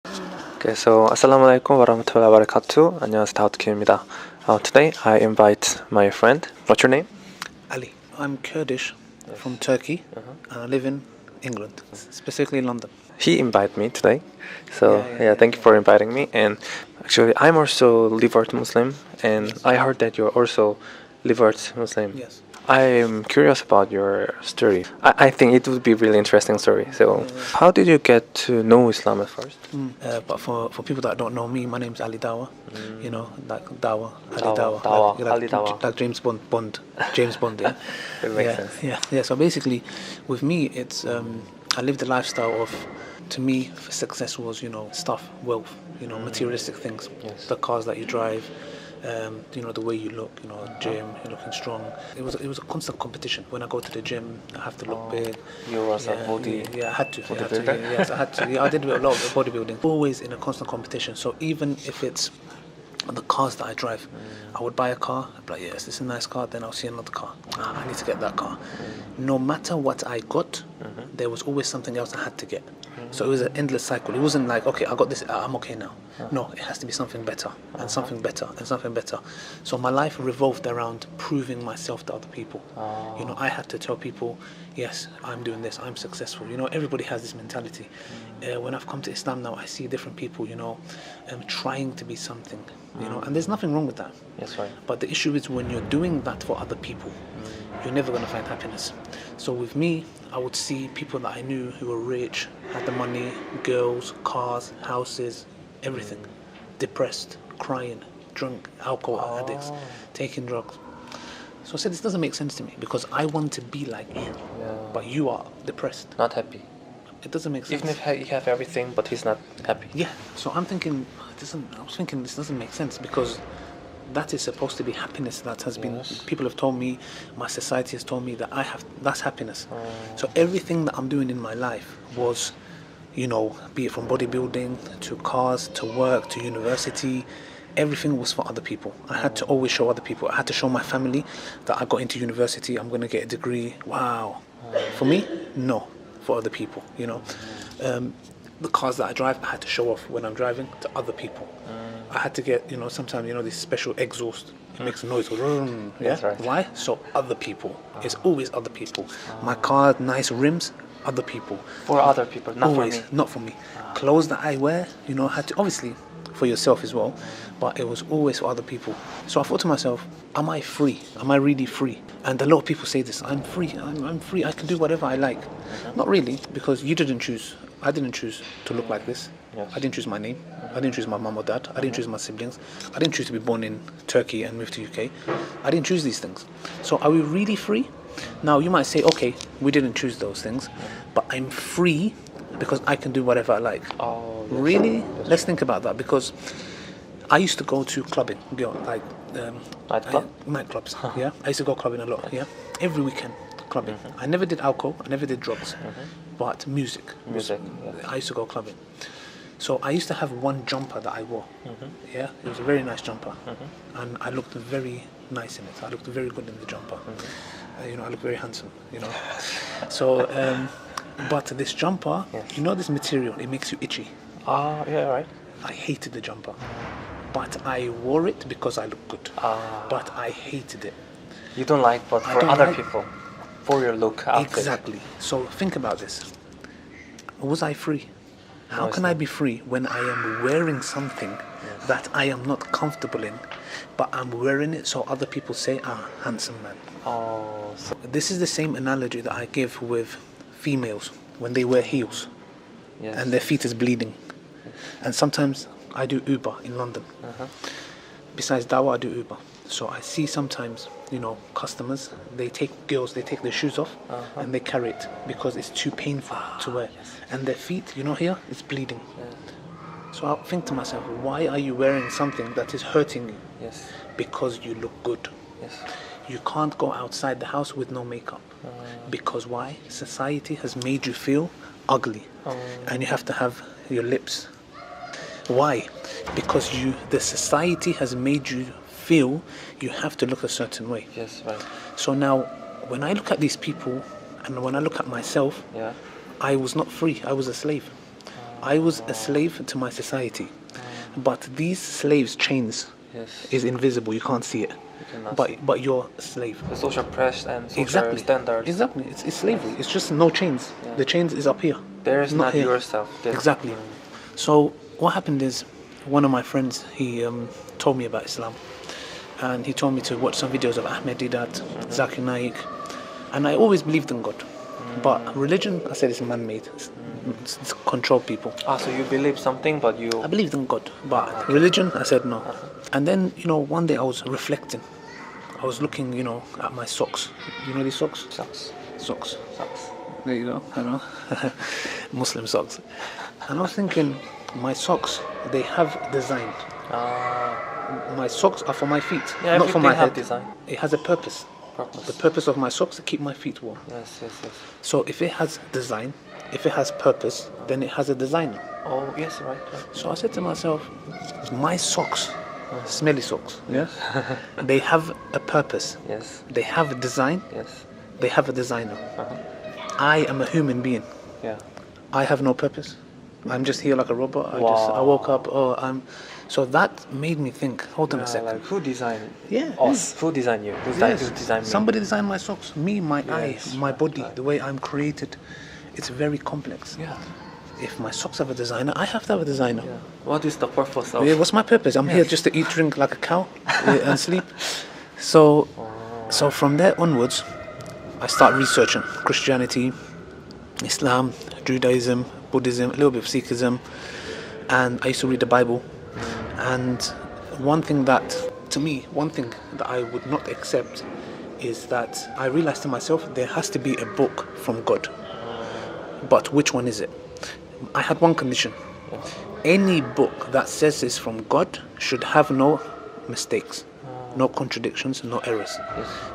Okay, so assalamualaikum warahmatullahi wabarakatuh. 안녕하세요, 다우트킴입니다. Today I invite my friend. What's your name? Ali. I'm Kurdish from Turkey and I live in England, specifically London. He invited me today, so Yeah, thank you for inviting me. And actually, I'm also Livert Muslim, and I heard that you're also Livert Muslim. Yes. I'm curious about your story. I think it would be a really interesting story. So, how did you get to know Islam at first? But for people that don't know me, my name's Ali Dawah. You know, like Dawah, Ali Dawah, Dawah, Ali Dawah. like James Bond, James Bond. Yeah, It makes sense. yeah. So basically, with me, it's I lived a lifestyle of, to me, success was stuff, wealth, materialistic things, the cars that you drive. The way you look, gym, you're looking strong. It was a constant competition. When I go to the gym, I have to look big. You was a body. Yeah, I had to. bodybuilder? Yes, I had to. Yeah, I did a lot of bodybuilding. Always in a constant competition. So even if it's the cars that I drive, I would buy a car. I'd be like, yes, this is a nice car. Then I'll see another car. I need to get that car. No matter what I got, there was always something else I had to get. So it was an endless cycle. It wasn't like, okay, I got this, I'm okay now. No, it has to be something better and something better and something better. So my life revolved around proving myself to other people. I had to tell people, yes, I'm doing this, I'm successful. Everybody has this mentality. When I've come to Islam now, I see different people, trying to be something, and there's nothing wrong with that. Yes, right. But the issue is when you're doing that for other people, you're never going to find happiness. So with me, I would see people that I knew who were rich, had the money, girls, cars, houses, everything, depressed, crying, drunk, alcohol addicts, taking drugs. So I said, this doesn't make sense to me because I want to be like you, but you are depressed. Not happy. It doesn't make sense. Even if you have everything, but he's not happy. Yeah. So I'm thinking, this doesn't make sense because that is supposed to be happiness. That has been, people have told me, my society has told me that that's happiness. So everything that I'm doing in my life was, be it from bodybuilding to cars to work to university, everything was for other people. I had to always show other people. I had to show my family that I got into university, I'm going to get a degree. Wow. For me, no. For other people, the cars that I drive, I had to show off when I'm driving to other people. I had to get, sometimes, this special exhaust. It makes a noise. Yeah? That's right. Why? So other people. It's always other people. My car, nice rims, other people. For other people, not always, for me. not for me. Clothes that I wear, I had to, obviously, for yourself as well, but it was always for other people. So I thought to myself, am I free? Am I really free? And a lot of people say this, I'm free, I'm free, I can do whatever I like. Not really, because you didn't choose. I didn't choose to look like this. Yes. I didn't choose my name. I didn't choose my mum or dad. I didn't choose my siblings. I didn't choose to be born in Turkey and move to UK. I didn't choose these things. So are we really free? Now you might say, okay, we didn't choose those things, but I'm free because I can do whatever I like. Oh, yes. Really? Let's think about that, because I used to go to clubbing, nightclubs. Yeah, I used to go clubbing a lot. Yeah, every weekend clubbing. I never did alcohol. I never did drugs, but music. I used to go clubbing. So I used to have one jumper that I wore. Yeah, it was a very nice jumper, and I looked very nice in it. I looked very good in the jumper. I looked very handsome. So, but this jumper, this material, it makes you itchy. Yeah, right. I hated the jumper, but I wore it because I looked good. But I hated it. You don't like, but for other people, for your look, outfit. Exactly. So think about this. Was I free? How can I be free when I am wearing something that I am not comfortable in, but I'm wearing it so other people say, handsome man. So This is the same analogy that I give with females when they wear heels and their feet is bleeding. And sometimes I do Uber in London. Besides Dawah, I do Uber. So I see sometimes, customers, they take their shoes off and they carry it because it's too painful to wear. And their feet, here, it's bleeding. So I'll think to myself, why are you wearing something that is hurting you? Yes. Because you look good. Yes. You can't go outside the house with no makeup. Because why? Society has made you feel ugly. And you have to have your lips. Why? Because the society has made you feel you have to look a certain way. Yes, right. So now, when I look at these people, and when I look at myself, I was not free. I was a slave. I was a slave to my society. But these slaves' chains is invisible. You can't see it. But you're a slave. The social pressure and social standards. Exactly. It's slavery. It's just no chains. The chains is up here. There is not here. yourself. Exactly. So what happened is, one of my friends, he told me about Islam, and he told me to watch some videos of Ahmed Didat, Zakir Naik, and I always believed in God. But religion, I said, it's man-made. It's control people. So you believe something, but you... I believed in God, but religion, I said no. And then, one day I was reflecting. I was looking, at my socks. You know these socks? Socks. There you go. I know. Muslim socks. And I was thinking, my socks, they have design. My socks are for my feet, not for my head. Design. It has a purpose. The purpose of my socks to keep my feet warm. Yes. So if it has design, if it has purpose, then it has a designer. Oh, yes, right. So I said to myself, my socks, smelly socks, they have a purpose. Yes. They have a design. Yes. They have a designer. I am a human being. Yeah. I have no purpose. I'm just here like a robot. I woke up. So that made me think. Hold on a second. Like who designed? Yeah. Us. Who designed you? Who designed me? Somebody designed my socks. Me, my eyes, my body, the way I'm created. It's very complex. Yeah. If my socks have a designer, I have to have a designer. Yeah. What is the purpose of? What's my purpose? I'm here just to eat, drink like a cow, and sleep. So from there onwards, I start researching Christianity, Islam, Judaism, Buddhism, a little bit of Sikhism, and I used to read the Bible. And one thing that I would not accept is that I realized to myself there has to be a book from God. But which one is it? I had one condition. Any book that says it's from God should have no mistakes, no contradictions, no errors.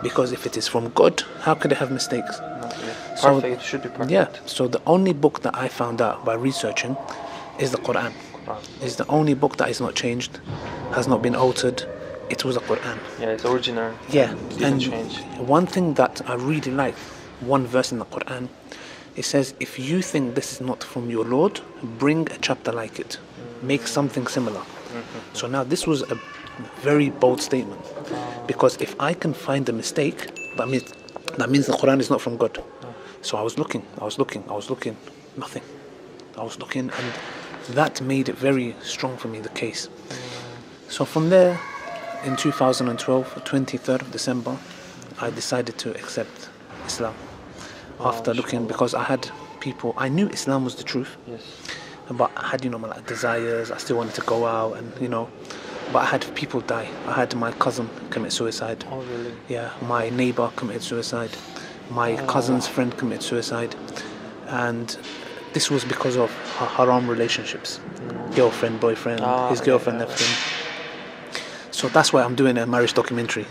Because if it is from God, how could it have mistakes? Perfect. It should be perfect. Yeah. So the only book that I found out by researching is the Quran. It's the only book that is not changed, has not been altered. It was the Quran. Yeah, it's original. Yeah. It didn't change. One thing that I really like, one verse in the Quran, it says, if you think this is not from your Lord, bring a chapter like it. Make something similar. So now this was a very bold statement. Because if I can find a mistake, that means the Quran is not from God. So I was looking, nothing. I was looking, and that made it very strong for me, the case. So from there, in 2012, 23rd of December, I decided to accept Islam. After looking, because I had people, I knew Islam was the truth. Yes. But I had, my desires, I still wanted to go out and, but I had people die. I had my cousin commit suicide. Oh, really? Yeah, my neighbor committed suicide. My cousin's friend committed suicide. And this was because of haram relationships. Girlfriend, boyfriend, his girlfriend left him. So that's why I'm doing a marriage documentary,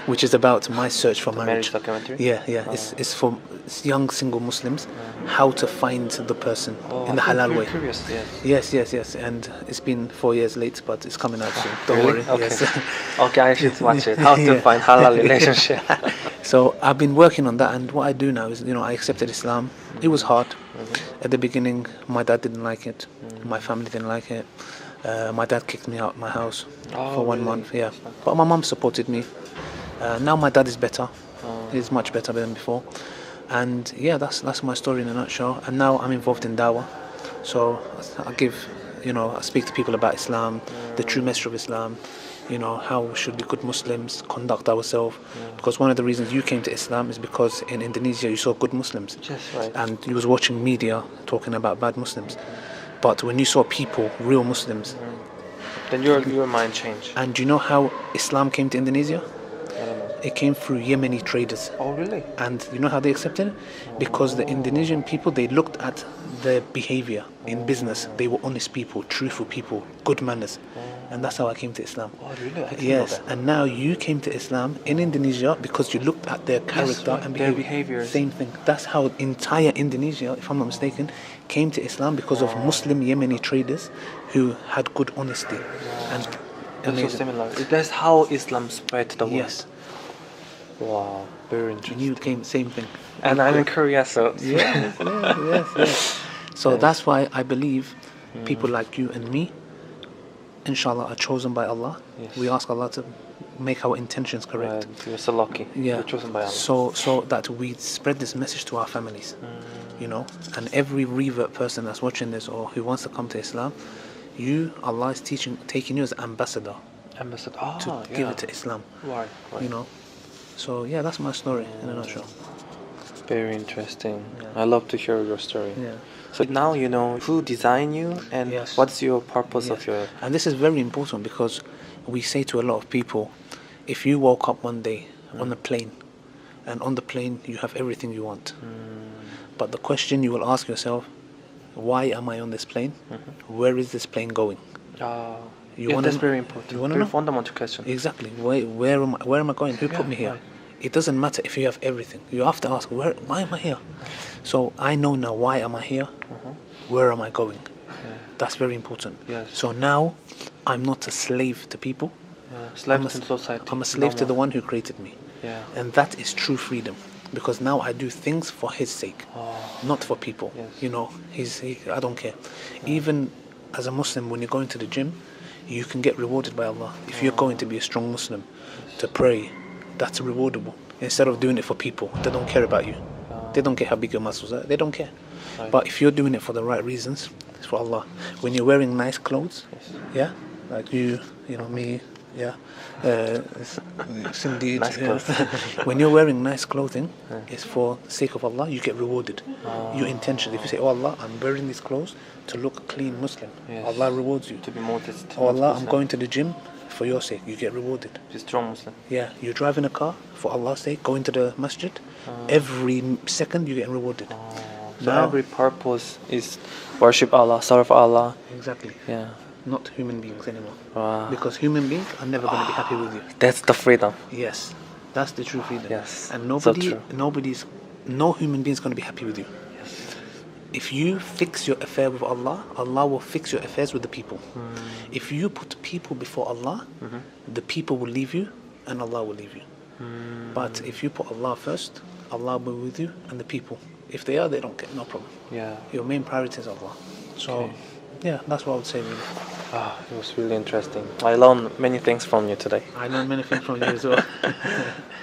which is about my search for marriage. Marriage documentary? Yeah. It's for young single Muslims, how to find the person in the halal way. Curious, Yes. And it's been 4 years late, but it's coming out soon. Don't worry. Okay. Yes. Okay, I should watch it. How to find halal relationship. So I've been working on that, and what I do now is, I accepted Islam. It was hard. At the beginning, my dad didn't like it. My family didn't like it. My dad kicked me out of my house for 1 month. Yeah, but my mum supported me. Now my dad is better. He's much better than before. And yeah, that's my story in a nutshell. And now I'm involved in Da'wah. So I give, I speak to people about Islam, the true message of Islam. How should we good Muslims conduct ourselves? Because one of the reasons you came to Islam is because in Indonesia you saw good Muslims. Yes, right. And you was watching media talking about bad Muslims. But when you saw people, real Muslims, then your mind changed. And do you know how Islam came to Indonesia? I don't know. It came through Yemeni traders. Oh, really? And you know how they accepted it? Because the Indonesian people, they looked at their behavior in business. They were honest people, truthful people, good manners. And that's how I came to Islam. Oh, really? I didn't yes, know that. And now you came to Islam in Indonesia because you looked at their character and their behavior. behaviors. Same thing. That's how entire Indonesia, if I'm not mistaken, came to Islam because of Muslim Yemeni traders who had good honesty. And that's so similar. That's how Islam spread to the world. Yes. Wow, very interesting. You came, same thing. And I'm in Korea, so yes. So Yes. that's why I believe people like you and me, inshallah, are chosen by Allah. Yes. We ask Allah to make our intentions correct. You're so lucky. Yeah. You're chosen by Allah. So that we spread this message to our families, you know, and every revert person that's watching this or who wants to come to Islam, Allah is taking you as ambassador Ambassador. to give it to Islam, Right. you know. So yeah, that's my story in a nutshell. Very interesting. Yeah. I love to hear your story. Yeah. So now you know who designed you and Yes. what's your purpose of your. And this is very important because we say to a lot of people, if you woke up one day on a plane, and on the plane you have everything you want, but the question you will ask yourself, why am I on this plane? Where is this plane going? Yeah, that's very important. You want to Very know? fundamental question. Exactly. Where am I going? Who put me here? right. It doesn't matter if you have everything. You have to ask, why am I here? So I know now, why am I here? Where am I going? That's very important. Yes. So now I'm not a slave to people. Slave to society. I'm a slave to No the more. one who created me. Yeah. And that is true freedom. Because now I do things for his sake, not for people. Yes. You know, I don't care. Even as a Muslim, when you're going to the gym, you can get rewarded by Allah. If you're going to be a strong Muslim, to pray, that's rewardable. Instead of doing it for people, they don't care about you. They don't care how big your muscles are. They don't care. Right. But if you're doing it for the right reasons, it's for Allah. When you're wearing nice clothes, yeah, like you know me, yeah, it's indeed. Nice clothes. When you're wearing nice clothing, it's for the sake of Allah. You get rewarded. Your intention. If you say, "Oh Allah, I'm wearing these clothes to look a clean Muslim," Yes. Allah rewards you. To be modest. Oh Allah, I'm going to the gym for your sake. You get rewarded. Be strong Muslim. Yeah, you're driving a car for Allah's sake, going to the masjid. Every second you get rewarded. So Now- every purpose is worship Allah, serve Allah. Exactly. Yeah. Not human beings anymore. Wow. Because human beings are never going to be happy with you. That's the freedom. Yes, that's the true freedom. Yes, And so true. no human being is going to be happy with you. If you fix your affair with Allah, Allah will fix your affairs with the people. If you put people before Allah, the people will leave you and Allah will leave you. But if you put Allah first, Allah will be with you and the people. If they are, they don't get no problem. Yeah. Your main priority is Allah. So, Okay. yeah, that's what I would say really. It was really interesting. I learned many things from you today. I learned many things from you as well.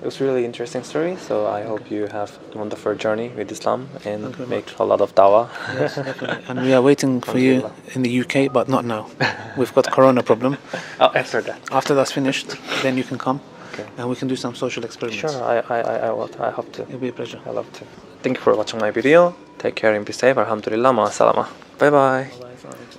It was really interesting story. So I hope you have a wonderful journey with Islam and Thank you very make a lot of dawah. Yes, definitely. And we are waiting for you in the UK, but not now. We've got corona problem. After that. After that's finished, then you can come Okay. and we can do some social experiments. Sure, I will. I hope to. It'll be a pleasure. I love to. Thank you for watching my video. Take care and be safe. Alhamdulillah. Ma salama. Bye bye. Bye-bye.